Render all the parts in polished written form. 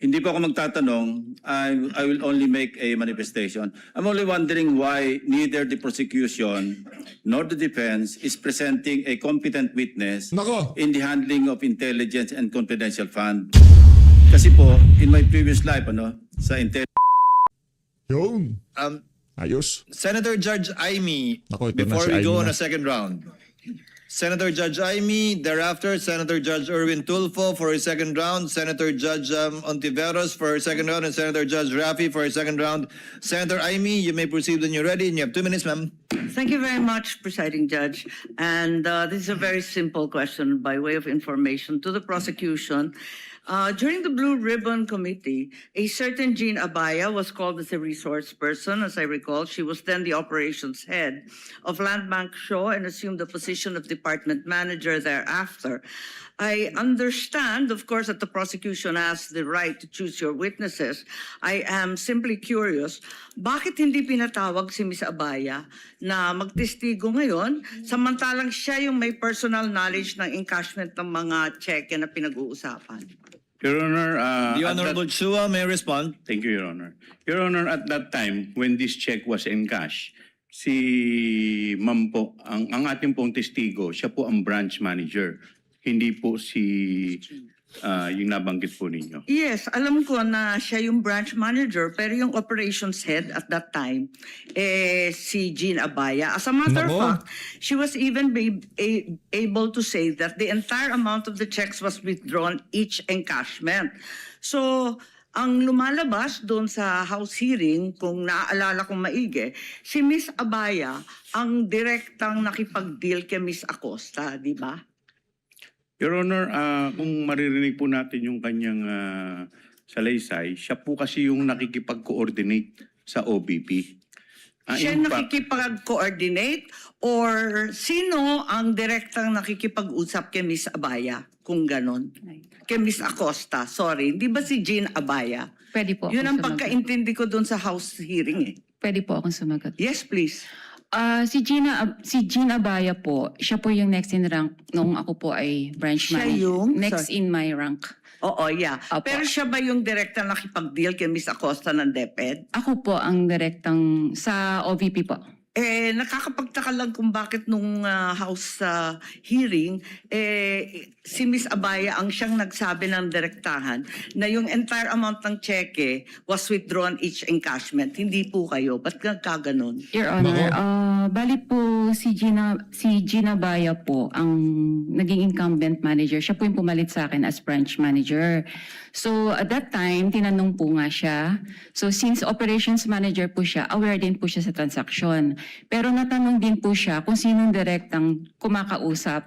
Hindi po ako magtatanong. I will only make a manifestation. I'm only wondering why neither the prosecution nor the defense is presenting a competent witness Nako. in the handling of intelligence and confidential fund. Kasi po, in my previous life, sa Yun. Ayos. Senator Judge Aimee, Ako, ito na before si we go Aimee on na. a second round. Senator Judge Aimee, thereafter Senator Judge Erwin Tulfo for a second round, Senator Judge Ontiveros for a second round, and Senator Judge Rafi for a second round. Senator Aimee, you may proceed when you're ready, and you have 2 minutes, ma'am. Thank you very much, Presiding Judge. And this is a very simple question by way of information to the prosecution. During the Blue Ribbon Committee, a certain Jean Abaya was called as a resource person. As I recall, she was then the operations head of Landbank Shaw and assumed the position of department manager thereafter. I understand, of course, that the prosecution has the right to choose your witnesses. I am simply curious, bakit hindi pinatawag si Ms. Abaya na magtestigo ngayon, samantalang siya yung may personal knowledge ng encashment ng mga cheque na pinag-uusapan? Your Honor, The at Honorable Chua may respond. thank you, Your Honor. Your Honor, at that time, when this check was encashed, si Ma'am po, ang ating pong testigo, siya po ang branch manager. Hindi po yung nabanggit po ninyo. Yes, alam ko na siya yung branch manager, pero yung operations head at that time, si Jean Abaya. As a matter of Nako. fact, she was even able to say that the entire amount of the checks was withdrawn each encashment. So, ang lumalabas doon sa House hearing, kung naaalala kong maigi, si Miss Abaya ang direktang nakipag-deal kay Miss Acosta, di ba? Your Honor, kung maririnig po natin yung kanyang salaysay, siya po kasi yung nakikipag-coordinate sa OBP. Siya In fact, nakikipag-coordinate or sino ang direktang nakikipag-usap kay Miss Abaya? Kung ganon. Kay Miss Acosta, sorry. Di ba si Jean Abaya? Pwede po Yun ang akong sumagot. pagkaintindi ko doon sa House hearing eh. Pwede po akong sumagot. Yes, please. Si Gina Abaya po, siya po yung next in rank nung ako po ay branch Siya manager. yung? Next Sorry. in my rank. Oo, yeah. Opo. Pero siya ba yung direktang nakipag-deal kay Miss Acosta ng DepEd? Ako po ang direktang sa OVP po. Nakakapagtaka lang kung bakit nung House hearing, si Miss Abaya ang siyang nagsabi ng direktahan na yung entire amount ng cheque was withdrawn each encashment. Hindi po kayo. Ba't kaganon? Your Honor, Nako. bali po si Gina Abaya po ang naging incumbent manager. Siya po yung pumalit sa akin as branch manager. So at that time, tinanong po nga siya. So since operations manager po siya, aware din po siya sa transaction. Pero natanong din po siya kung sinong direktang kumakausap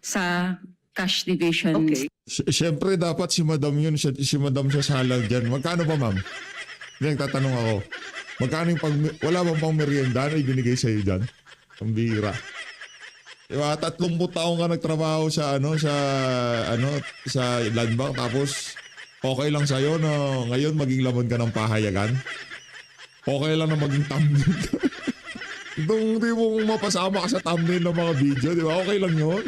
sa cash division. Okay. Siyempre dapat si Madam yun. Si Madam siya salag dyan. Magkano ba, ma'am? Hindi, nagtatanong ako. Magkano yung wala bang pang merienda na ibinigay sa'yo dyan? Ang bihira. Diba, 30 taong ka nagtrabaho sa sa land bank, tapos okay lang sa'yo na ngayon maging laman ka ng pahayagan? Okay lang na maging thumbnail ka. Itong di mo mapasama ka sa thumbnail ng mga video, di ba? Okay lang yun.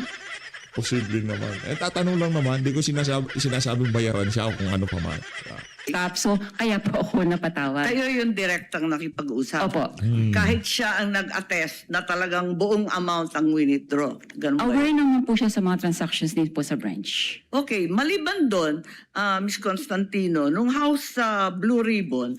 Posible naman. Tatanong lang naman, di ko sinasabing bayaran siya kung ano pa man. Diba? So kaya po ako napatawad. Kayo yung direktang nakipag-usap. Opo. Kahit siya ang nag-attest na talagang buong amount ang withdraw. Ganun ba? Aware naman po siya sa mga transactions din po sa branch. Okay, maliban doon, Ms. Constantino, nung House Blue Ribbon,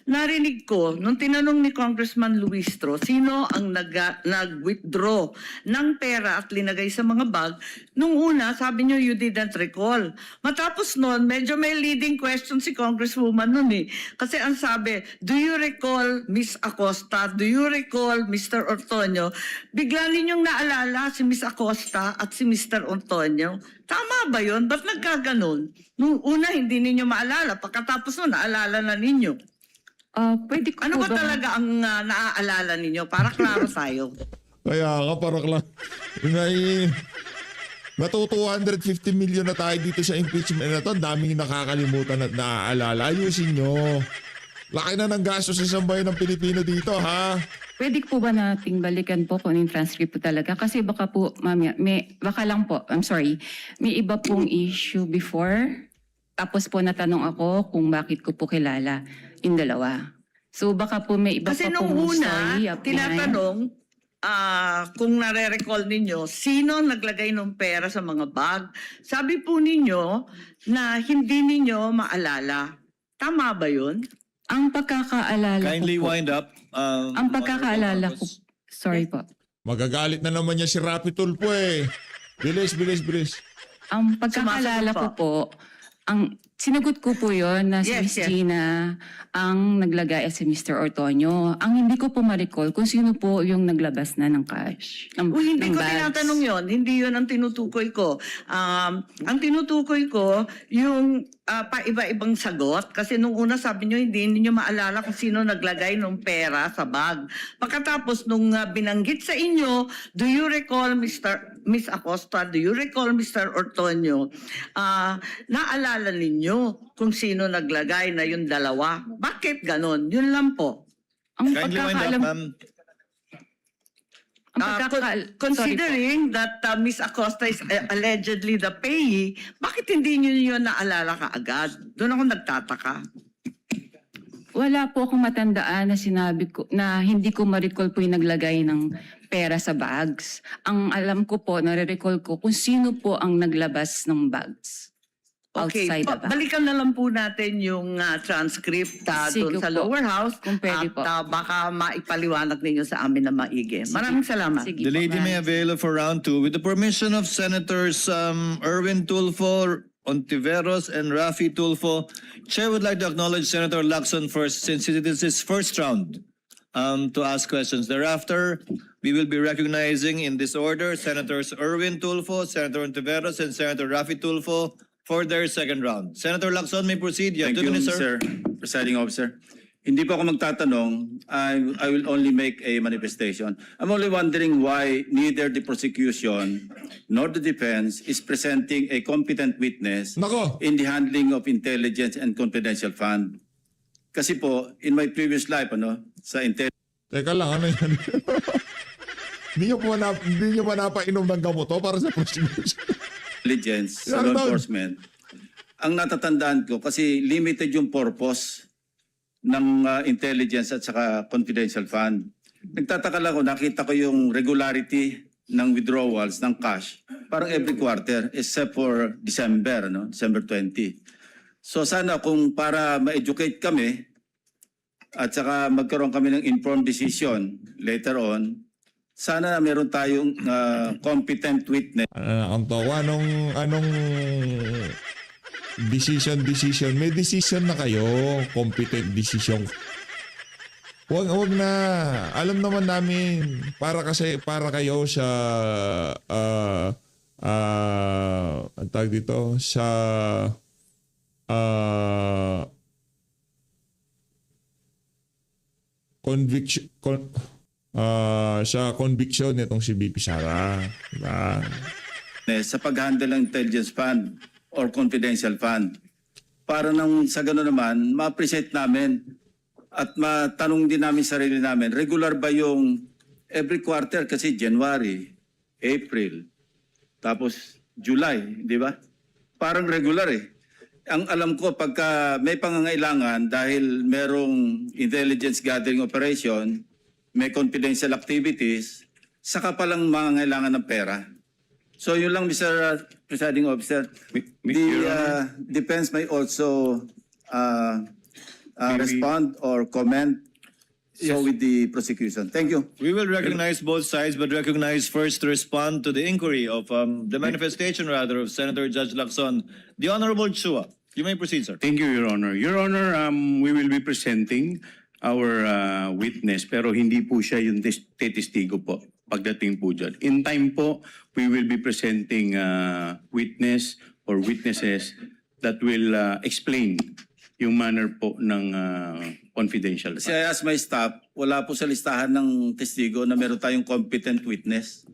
narinig ko, nung tinanong ni Congressman Luistro, sino ang nag-withdraw ng pera at linagay sa mga bag, nung una, sabi niyo, you didn't recall. Matapos noon, medyo may leading question si Congresswoman noon eh. Kasi ang sabi, do you recall Miss Acosta? Do you recall Mr. Ortonio? Bigla ninyong naalala si Miss Acosta at si Mr. Ortonio. Tama ba yun? Ba't nagkaganon? Nung una, hindi ninyo maalala. Pagkatapos noon, naalala na ninyo. Pwede ko Ano po ba talaga ang naaalala ninyo? Para klaro tayo. Kaya ka, parang lang. Nato 250 million na tayo dito sa impeachment na to. Ang daming nakakalimutan at naaalala. Ayusin nyo. Laki na ng gastos sa sambayan ng Pilipino dito, ha? Pwede po ba nating balikan po kung yung transcript po talaga? Kasi baka po, mamaya, baka lang po, I'm sorry, may iba pong issue before. Tapos po natanong ako kung bakit ko po kilala yung dalawa. So baka po may iba Kasi pa nung pong una, story up behind. tinatanong kung nare-recall ninyo, sino naglagay ng pera sa mga bag? Sabi po ninyo na hindi ninyo maalala. Tama ba yun? Ang pagkakaalala Kindly ko po, wind up. ang pagkakaalala ko, sorry po. Magagalit na naman niya si Rapi Tulfo eh. Bilis, bilis, bilis. Ang pagkakaalala ko Sumasagot po, ang sinagot ko po yon na si Yes, Miss yes. Gina ang naglagay at si Mr. Ortonio. Ang hindi ko po ma-recall kung sino po yung naglabas na ng cash. Uy, hindi ng ko bags. tinatanong yon. Hindi yon ang tinutukoy ko. Ang tinutukoy ko, yung pa-iba-ibang sagot. Kasi nung una sabi nyo, hindi ninyo maalala kung sino naglagay ng pera sa bag. Pagkatapos nung binanggit sa inyo, do you recall Miss Acosta, do you recall Mr. Ortonio? Naalala ninyo kung sino naglagay na yung dalawa. Bakit ganon? Yun lang po. Ang Kindly wind up, pagkakaalam, ma'am. ang pagkakaal- Considering that Miss Acosta is allegedly the payee, bakit hindi niyo yun naalala kaagad? Doon ako nagtataka. Wala po akong matandaan na sinabi ko na hindi ko ma-recall po yung naglagay ng pera sa bags. Ang alam ko po, nare-recall ko kung sino po ang naglabas ng bags. Okay, Outside the bag. balikan na lang po natin yung transcript Sige doon sa po. lower house Kung pwede at po. baka maipaliwanag ninyo sa amin na maigi. Maraming salamat. Sige The po, lady ma'am. may avail for round 2 with the permission of Senators Erwin Tulfo, Ontiveros, and Rafi Tulfo. Chair would like to acknowledge Senator Lacson first since it is his first round to ask questions. Thereafter, we will be recognizing in this order Senators Erwin Tulfo, Senator Ontiveros, and Senator Rafi Tulfo for their second round. Senator Lacson may proceed. You have Thank 2 you, minutes, sir. Mr. Presiding Officer. Hindi po ako magtatanong. I will only make a manifestation. I'm only wondering why neither the prosecution nor the defense is presenting a competent witness Nako. in the handling of intelligence and confidential fund. Kasi po, in my previous life, sa intelligence Teka lang, ano yan? Hindi niyo pa napainom ng gamot to para sa prosecution. sa Yan law daw. enforcement, ang natatandaan ko, kasi limited yung purpose ng intelligence at saka confidential fund. Nagtataka lang ako, nakita ko yung regularity ng withdrawals ng cash parang every quarter except for December, December 20. So sana kung para ma-educate kami at saka magkaroon kami ng informed decision later on, sana meron tayong competent witness. Ang tawa, anong decision. May decision na kayo. Competent decision. Wag na. Alam naman namin para kayo sa ang tawag dito sa conviction nitong si BP Sara. Diba? Sa pag-handle ng intelligence fund or confidential fund. Para nang sa gano'n naman, ma-appreciate namin at matanong din namin sarili namin, regular ba yung every quarter kasi January, April, tapos July, di ba? Parang regular eh. Ang alam ko, pagka may pangangailangan dahil merong intelligence gathering operation, may confidential activities, saka palang mangangailangan ng pera. So yun lang, Mr. Presiding Officer. The defense may also respond or comment with the prosecution. Thank you. We will recognize both sides, but recognize first to respond to the inquiry of the manifestation rather of Senator Judge Lacson. The Honorable Chua. You may proceed, sir. Thank you, Your Honor. Your Honor, we will be presenting our witness, pero hindi po siya yung testigo po pagdating po dyan. In time po, we will be presenting witness or witnesses that will explain yung manner po ng confidential Kasi I asked my staff, wala po sa listahan ng testigo na meron tayong competent witness.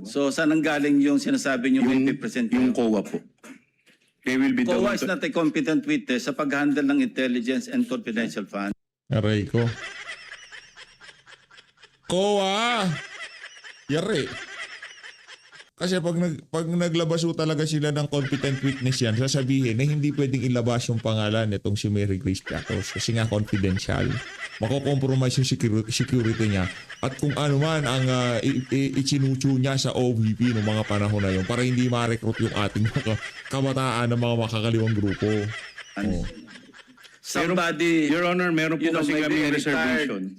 So saan ang galing yung sinasabi niyo may present yung COA po. They will be the COA one is to- not a competent witness sa pag-handle ng intelligence and confidential fund. Aray ko. Koa! Yari. Kasi pag naglabas ho talaga sila ng competent witness yan, sasabihin na hindi pwedeng ilabas yung pangalan nitong si Mary Grace Piatos kasi nga confidential. Mako-compromise yung security niya. At kung ano man ang ichinuchu niya sa OVP noong mga panahon na yun para hindi ma-recruit yung ating mga kabataan ng mga makakaliwang grupo. Oh. Somebody, Your Honor, meron po you know, kasi maybe kami reservation.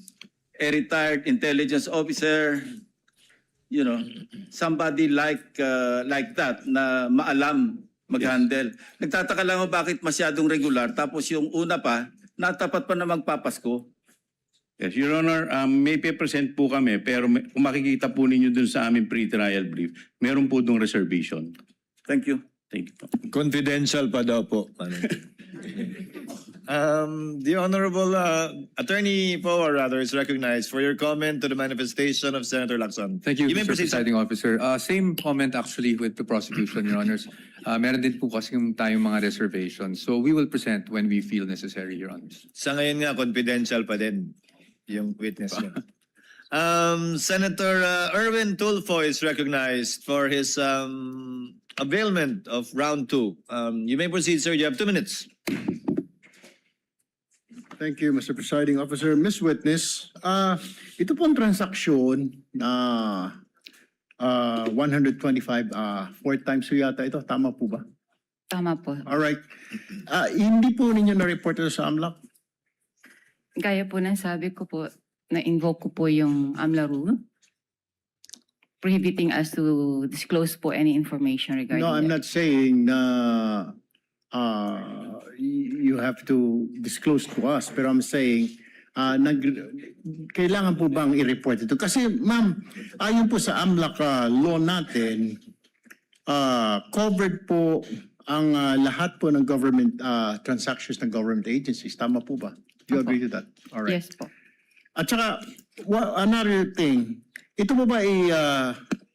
a retired intelligence officer, you know, somebody like that na maalam mag-handle. Nagtataka lang ako bakit masyadong regular tapos yung una pa, natapat pa na magpapasko. Yes, Your Honor, may present po kami pero kung makikita po ninyo dun sa aming pre-trial brief, meron po dong reservation. Thank you. Thank you po. Confidential pa daw po. The Honorable Attorney Poe, rather, is recognized for your comment to the manifestation of Senator Lacson. Thank you, You may Mr. proceed, sir. Presiding Officer. Same comment actually with the prosecution, Your Honors. Meron din po kasi tayong mga reservations. So we will present when we feel necessary, Your Honors. Sa ngayon nga, confidential pa din yung witness niya. Senator Erwin Tulfo is recognized for his availment of round 2. You may proceed, sir. You have 2 minutes. Thank you, Mr. Presiding Officer. Ms. Witness, ito pong transaksyon na 125, 4 times po yata ito. Tama po ba? Tama po. Alright. Hindi po ninyo na-report ito sa AMLAC? Gaya po ng sabi ko po, na-invoke ko po yung AMLA rule prohibiting us to disclose po any information regarding No, I'm that. not saying na you have to disclose to us. Pero I'm saying, kailangan po bang i-report ito? Kasi ma'am, ayon po sa AMLAC law natin, covered po ang lahat po ng government transactions ng government agencies. Tama po ba? Do you Opo. agree to that? All right. Yes po. At saka, another thing, ito po ba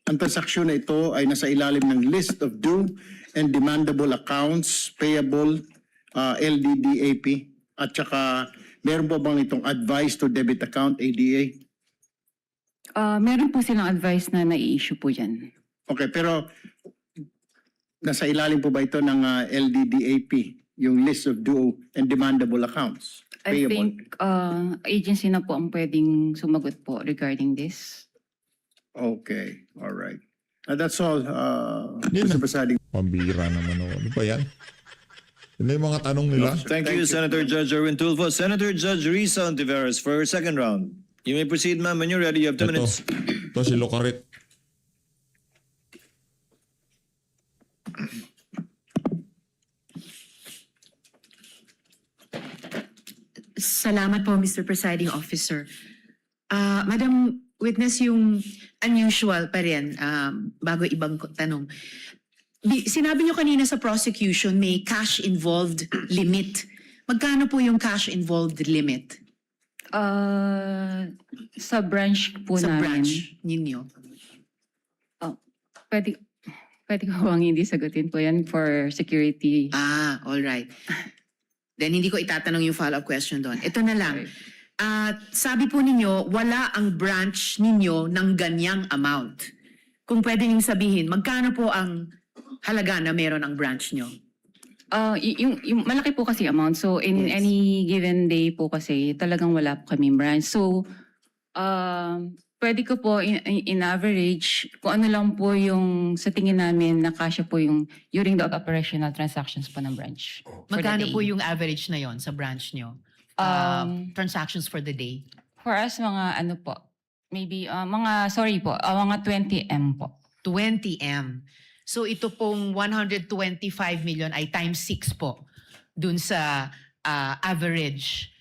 ang transaksyon na ito ay nasa ilalim ng list of due and demandable accounts, payable, LDDAP, at saka meron po bang itong advice to debit account, ADA? Meron po silang advice na nai-issue po yan. Okay, pero nasa ilalim po ba ito ng LDDAP, yung list of due and demandable accounts? I Payable? think agency na po ang pwedeng sumagot po regarding this. Okay, all right. That's all, Yun Mr. na. Presiding. Pambira naman o. Ano ba yan? Yun na yung mga tanong nila. Thank you, Senator Judge Erwin Tulfo. Senator Judge Risa Ontiveros for her second round. You may proceed, ma'am. When you're ready, you have 2 minutes. Ito si Locarit. Salamat po, Mr. Presiding Officer. Madam Witness, yung unusual pa rin, bago ibang tanong. Sinabi niyo kanina sa prosecution may cash-involved limit. Magkano po yung cash-involved limit Sa branch po sa namin. branch ninyo? Pwede ko bang hindi sagutin po yan for security? All right. Then hindi ko itatanong yung follow-up question doon. Ito na lang. Sabi po ninyo, wala ang branch ninyo ng ganyang amount. Kung pwede niyong sabihin, magkano po ang halaga na meron ang branch nyo? Yung malaki po kasi amount. So in Yes. any given day po kasi talagang wala po kaming branch. So pwede ko po in average kung ano lang po yung sa tingin namin na kasya po yung during the operational transactions po ng branch. for the Magkano day. po yung average na yon sa branch nyo? Transactions for the day? For us mga ano po, maybe mga 20 M po. 20 M. So ito pong 125 million ay times 6 po dun sa average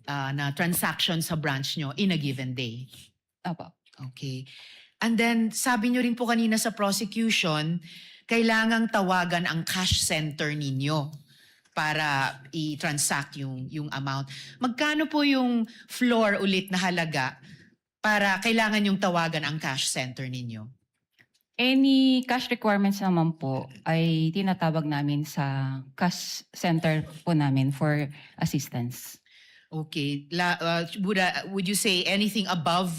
na transaction sa branch nyo in a given day. Opo. Okay. And then sabi nyo rin po kanina sa prosecution, kailangang tawagan ang cash center ninyo para i-transact yung amount. Magkano po yung floor ulit na halaga para kailangan yung tawagan ang cash center ninyo? Any cash requirements naman po ay tinatawag namin sa cash center po namin for assistance. Okay. Would you say anything above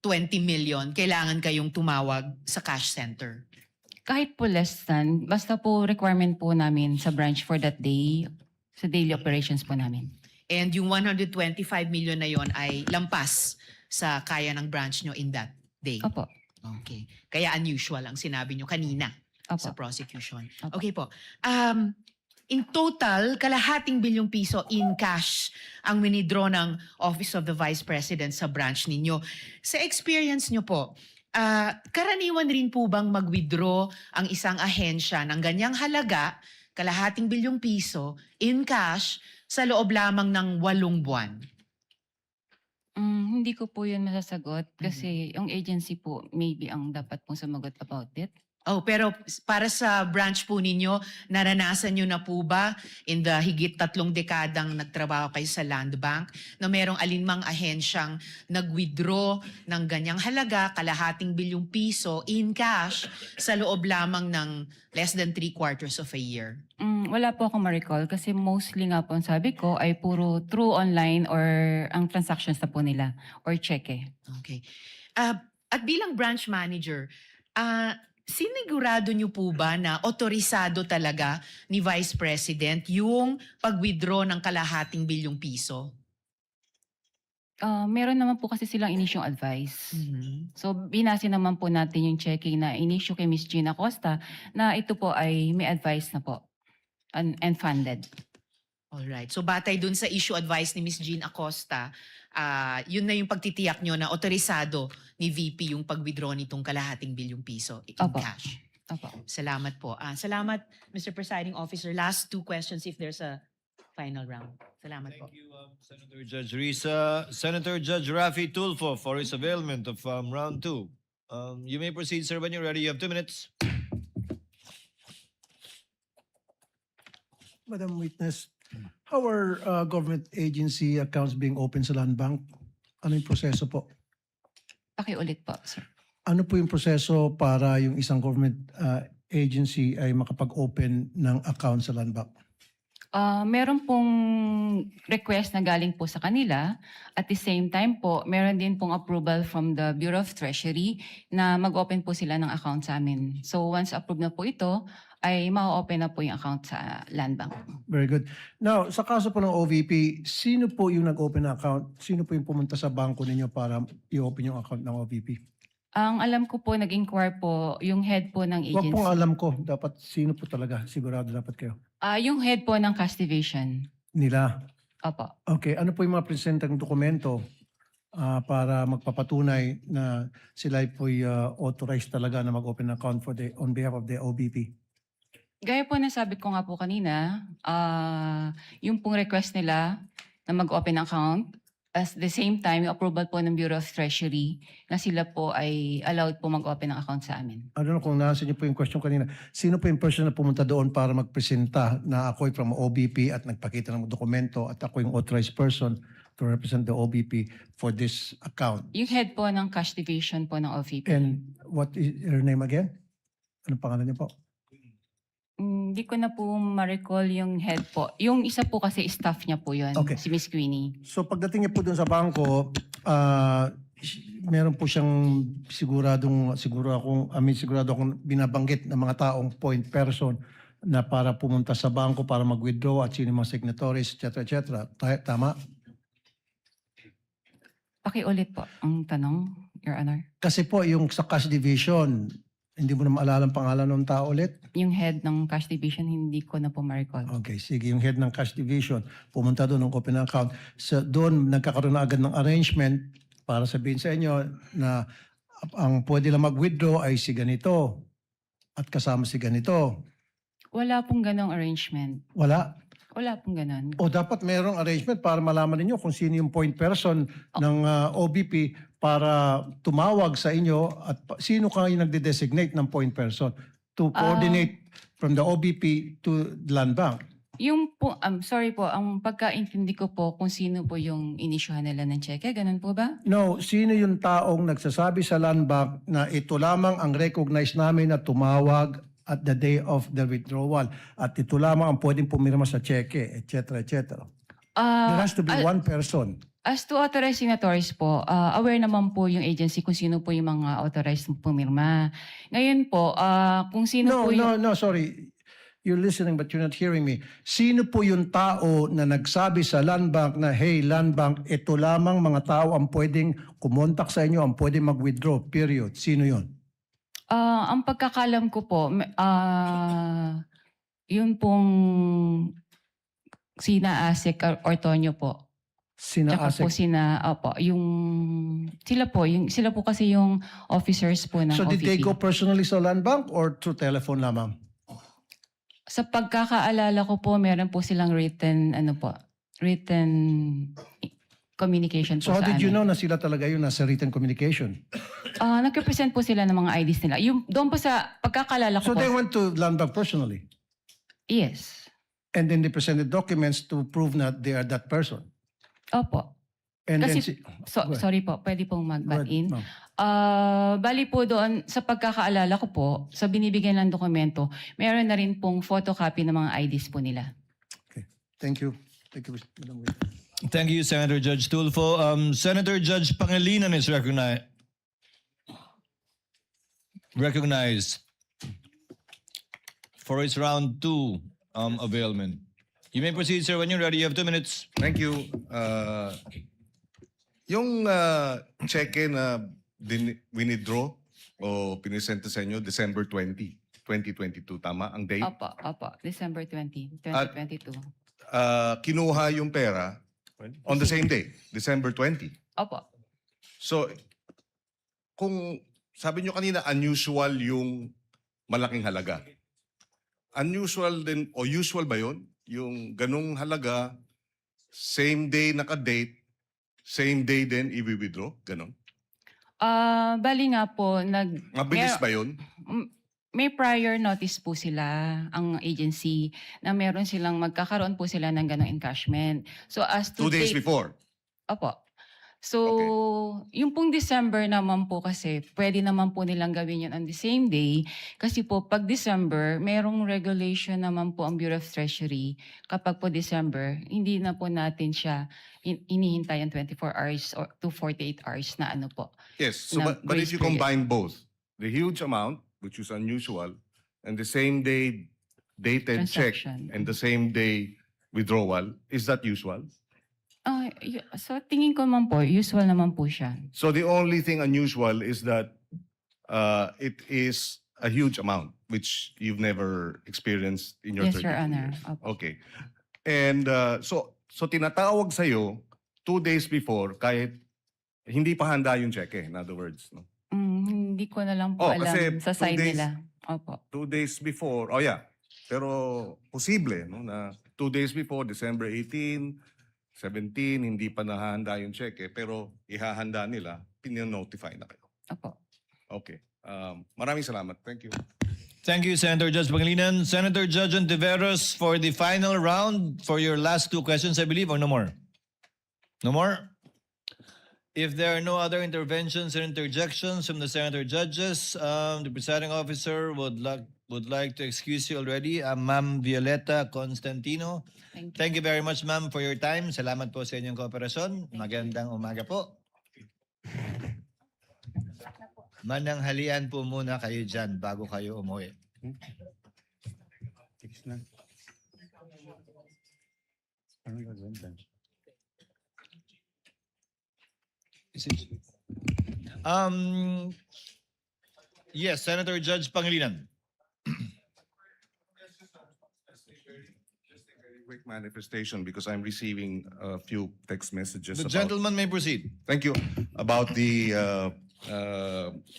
20 million, kailangan kayong tumawag sa cash center? Kahit po less than, basta po requirement po namin sa branch for that day, sa daily operations po namin. And yung 125 million na yon ay lampas sa kaya ng branch nyo in that day. Opo. Okay. Kaya unusual ang sinabi nyo kanina sa Opo. prosecution. Opo. Okay po. In total, kalahating bilyong piso in cash ang winidraw ng Office of the Vice President sa branch ninyo. Sa experience nyo po, karaniwan rin po bang mag-withdraw ang isang ahensya ng ganyang halaga, kalahating bilyong piso, in cash, sa loob lamang ng 8 buwan? Hindi ko po yun masasagot kasi yung agency po maybe ang dapat pong sumagot about it. Oh, pero para sa branch po ninyo, naranasan nyo na po ba in the higit 3 dekadang nagtrabaho kayo sa Land Bank na merong alinmang ahensyang nag-withdraw ng ganyang halaga, kalahating bilyong piso in cash sa loob lamang ng less than 3/4 of a year? Wala po akong ma-recall kasi mostly nga po ang sabi ko ay puro through online or ang transactions na po nila or cheque. Okay. At bilang branch manager, sinigurado niyo po ba na otorisado talaga ni Vice President yung pag-withdraw ng kalahating bilyong piso? Meron naman po kasi silang inisyong advice. So binase naman po natin yung checking na inisyu kay Ms. Gina Costa na ito po ay may advice na po and funded. Alright. So batay dun sa issue advice ni Ms. Jean Acosta, yun na yung pagtitiyak nyo na otorisado ni VP yung pag-withdraw nitong kalahating bilyong piso in Opo. cash. Opo. Salamat po. Salamat, Mr. Presiding Officer. Last 2 questions if there's a final round. Salamat po. Thank you, Senator Judge Risa. Senator Judge Rafi Tulfo for his availment of round 2. You may proceed, sir, when you're ready. You have 2 minutes. Madam Witness, how are government agency accounts being opened sa Land Bank? Ano yung proseso po? Pakiulit po, sir. Ano po yung proseso para yung isang government agency ay makapag-open ng account sa Land Bank? Meron pong request na galing po sa kanila. At the same time po, meron din pong approval from the Bureau of Treasury na mag-open po sila ng account sa amin. So once approved na po ito, ay ma-open na po yung account sa Land Bank. Very good. Now, sa kaso po ng OVP, sino po yung nag-open ng account? Sino po yung pumunta sa bangko ninyo para i-open yung account ng OVP? Ang alam ko po, nag-inquire po yung head po ng Huwag agency. pong alam ko. Dapat sino po talaga? Sigurado dapat kayo. Yung head po ng cash division. Nila. Opo. Okay. Ano po yung mga presentang dokumento para magpapatunay na sila po authorized talaga na mag-open account on behalf of the OVP? Gaya po na sabi ko nga po kanina, yung pong request nila na mag-open account, at the same time, yung approval po ng Bureau of Treasury na sila po ay allowed po mag-open ng account sa amin. I don't know kung nasa niyo po yung question kanina. Sino po yung person na pumunta doon para magpresenta na ako'y from OBP at nagpakita ng dokumento at ako yung authorized person to represent the OBP for this account? Yung head po ng cash division po ng OVP. And what is her name again? Anong pangalan niya po? Hindi ko na po ma-recall yung head po. Yung isa po kasi staff niya po yun, Okay. si Miss Queenie. So pagdating niya po doon sa bangko, meron po siyang sigurado akong binabanggit ng mga taong point person na para pumunta sa bangko para mag-withdraw at sino yung mga signatories, etc. Tama? Pakiulit po ang tanong, Your Honor. Kasi po yung sa cash division, hindi mo na maalala ang pangalan ng tao ulit? Yung head ng cash division, hindi ko na po ma-recall. Okay, sige. Yung head ng cash division, pumunta doon ng open account. So doon, nagkakaroon na agad ng arrangement para sabihin sa inyo na ang pwede lang mag-withdraw ay si ganito at kasama si ganito. Wala pong ganong arrangement. Wala. Wala pong ganon. O dapat mayroong arrangement para malaman ninyo kung sino yung point person ng OBP para tumawag sa inyo at sino kayo nagde-designate ng point person to coordinate from the OBP to Land Bank. Yung po, sorry po, ang pagkaintindi ko po kung sino po yung inisyuhan nila ng cheque, ganun po ba? No, sino yung taong nagsasabi sa Land Bank na ito lamang ang recognize namin na tumawag at the day of the withdrawal at ito lamang ang pwedeng pumirma sa cheque, etc. etc. There has to be one person. As to authorized signatories po, aware naman po yung agency kung sino po yung mga authorized pumirma. Ngayon po, kung sino No, po yung... no, sorry. You're listening but you're not hearing me. Sino po yung tao na nagsabi sa Land Bank na, hey, Land Bank, ito lamang mga tao ang pwedeng kumontak sa inyo, ang pwedeng mag-withdraw, period. Sino yun? Ang pagkakalam ko po, yun pong sina Asik or Tonyo po. Sina Tsaka po Asek. sila po kasi yung officers po ng So did they OVP. go personally sa Land Bank or through telephone lamang? Sa pagkakaalala ko po, meron po silang written communication po So how sa did you amin. know na sila talaga yun nasa written communication? Nag-represent po sila ng mga IDs nila. Doon po sa pagkakaalala ko So po, they went to Land Bank personally yes. and then they presented documents to prove that they are that person. Opo. And then Kasi, Go ahead. sorry po, pwede pong Go mag-butt ahead, in. ma'am. Bali po doon, sa pagkakaalala ko po, sa binibigyan ng dokumento, meron na rin pong photocopy ng mga IDs po nila. Thank you. Thank you, Madam Wait. Thank you, Senator Judge Tulfo. Senator Judge Pangilinan is recognized for his round 2 availment. You may proceed, sir, when you're ready. You have 2 minutes. Thank you. Yung cheque na winidraw o pinisenta sa inyo December 20, 2022, tama? Ang date? Opo, December 20, 2022. Kinuha yung pera on the same day, December 20. Opo. So, kung sabi nyo kanina, unusual yung malaking halaga. Unusual din, o usual ba yun? Yung ganung halaga, same day naka-date, same day din i-withdraw? Ganon? Bali nga po, Mabilis ba yun? may prior notice po sila, ang agency, na meron silang magkakaroon po sila ng ganong encashment. So as to 2 days date- before? Opo. So, yung pong December naman po kasi, pwede naman po nilang gawin yun on the same day. Kasi po, pag December, merong regulation naman po ang Bureau of Treasury. Kapag po December, hindi na po natin siya inihintay ang 24 hours or to 48 hours na ano po. Yes, so Na but if grace you period. combine both, the huge amount, which is unusual, and the same day dated check Transaction. and the same day withdrawal, is that usual? So, tingin ko naman po, usual naman po siya. So the only thing unusual is that it is a huge amount, which you've never experienced in your Yes, 32 Your Honor. years. Opo. Okay. And so tinatawag sa'yo 2 days before kahit hindi pa handa yung cheque, in other words. No? Hindi ko na lang po alam kasi sa 2 side days- nila. Opo. 2 days before, oh yeah, pero posible no, na 2 days before, December 18, 17, hindi pa nahahanda yung cheque, pero ihahanda nila, pininotify na kayo. Opo. Okay. Maraming salamat. Thank you. Thank you, Senator Judge Pangilinan. Senator Judge Ontiveros for the final round for your last 2 questions, I believe, or no more? No more? If there are no other interventions or interjections from the Senator Judges, the presiding officer would like to excuse you already. Ma'am Violeta Constantino. Thank you. Thank you very much, ma'am, for your time. Salamat po sa inyong kooperasyon. Magandang umaga po. Mananghalian po muna kayo dyan bago kayo umuwi. Yes, Senator Judge Pangilinan. Quick manifestation because I'm receiving a few text messages The about, gentleman may proceed. thank you, about the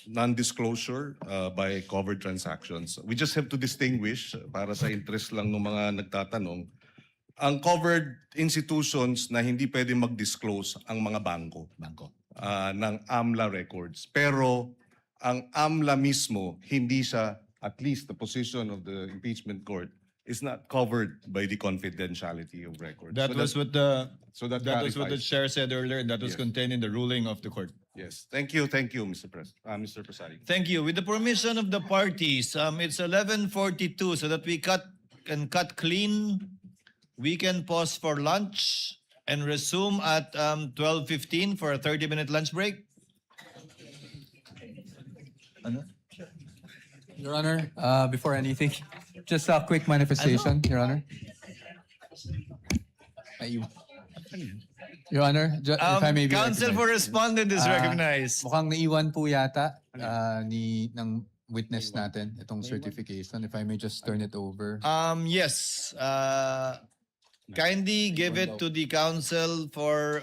non-disclosure by covered transactions. We just have to distinguish, para sa interest lang ng mga nagtatanong, ang covered institutions na hindi pwede mag-disclose ang mga bangko ng AMLA records. Pero ang AMLA mismo, hindi siya, at least the position of the impeachment court, is not covered by the confidentiality of records. That So was what the that that was what the clarifies. chair said earlier, and that was Yes. contained in the ruling of the court. Yes, thank you, Mr. Mr. Presiding. Thank you. With the permission of the parties, it's 11:42 so that we can cut clean. We can pause for lunch and resume at 12:15 for a 30-minute lunch break. Your Honor, before anything, just a quick manifestation, Your Honor. Your Honor, if I may be Counsel for recognized. respondent is Ah, recognized. Mukhang naiwan po yata ng witness natin itong certification. If I may just turn it over. Yes. Kindly give it to the counsel to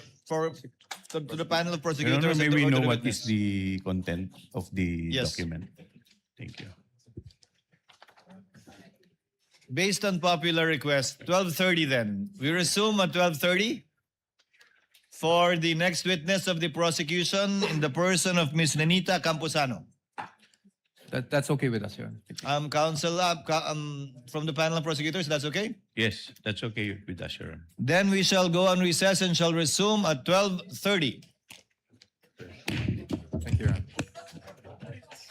the panel of Your prosecutors. Honor, and may to we the know witness. what is the content of the Yes. document? Thank you. Based on popular request, 12:30 then. We resume at 12:30 for the next witness of the prosecution in the person of Ms. Nenita Camposano. That's okay with us, Your Honor. Counsel from the panel of prosecutors, that's okay? Yes, that's okay with us, Your Honor. Then we shall go on recess and shall resume at 12:30.